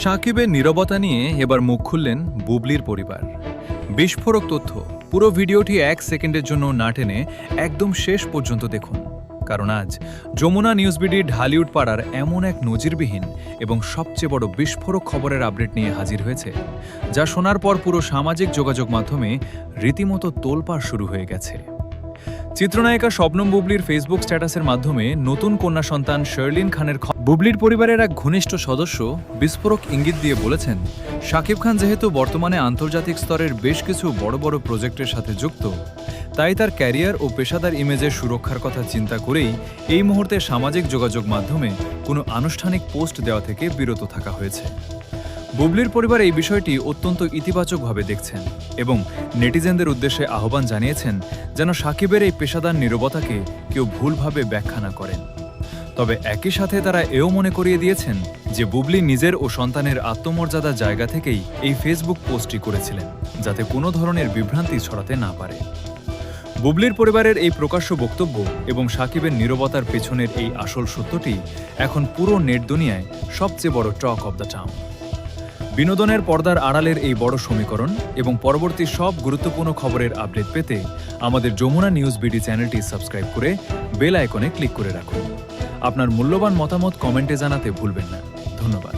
সাকিবের নীরবতা নিয়ে এবার মুখ খুললেন বুবলির পরিবার। বিস্ফোরক তথ্য, পুরো ভিডিওটি 1 সেকেন্ডের জন্য না টেনে একদম শেষ পর্যন্ত দেখুন, কারণ আজ যমুনা নিউজবিডির ঢালিউড পাড়ার এমন এক নজিরবিহীন এবং সবচেয়ে বড় বিস্ফোরক খবরের আপডেট নিয়ে হাজির হয়েছে, যা শোনার পর পুরো সামাজিক যোগাযোগ মাধ্যমে রীতিমতো তোলপাড় শুরু হয়ে গেছে। চিত্রনায়িকা শবনম বুবলির ফেসবুক স্ট্যাটাসের মাধ্যমে নতুন কন্যা সন্তান শার্লিন খানের বুবলির পরিবারের এক ঘনিষ্ঠ সদস্য বিস্ফোরক ইঙ্গিত দিয়ে বলেছেন, শাকিব খান যেহেতু বর্তমানে আন্তর্জাতিক স্তরের বেশ কিছু বড় বড় প্রজেক্টের সাথে যুক্ত, তাই তার ক্যারিয়ার ও পেশাদার ইমেজের সুরক্ষার কথা চিন্তা করেই এই মুহূর্তে সামাজিক যোগাযোগ মাধ্যমে কোনো আনুষ্ঠানিক পোস্ট দেওয়া থেকে বিরত থাকা হয়েছে। বুবলির পরিবার এই বিষয়টি অত্যন্ত ইতিবাচকভাবে দেখছেন এবং নেটিজেনদের উদ্দেশ্যে আহ্বান জানিয়েছেন যেন সাকিবের এই পেশাদার নীরবতাকে কেউ ভুলভাবে ব্যাখ্যা না করেন। তবে একই সাথে তারা এও মনে করিয়ে দিয়েছেন যে বুবলি নিজের ও সন্তানের আত্মমর্যাদার জায়গা থেকেই এই ফেসবুক পোস্টটি করেছিলেন, যাতে কোনো ধরনের বিভ্রান্তি ছড়াতে না পারে। বুবলির পরিবারের এই প্রকাশ্য বক্তব্য এবং সাকিবের নীরবতার পেছনের এই আসল সত্যটি এখন পুরো নেট দুনিয়ায় সবচেয়ে বড় টক অব দ্য টাউন। বিনোদনের পর্দার আড়ালের এই বড় সমীকরণ এবং পরবর্তী সব গুরুত্বপূর্ণ খবরের আপডেট পেতে আমাদের যমুনা নিউজ বিডি চ্যানেলটি সাবস্ক্রাইব করে বেল আইকনে ক্লিক করে রাখুন। আপনার মূল্যবান মতামত কমেন্টে জানাতে ভুলবেন না। ধন্যবাদ।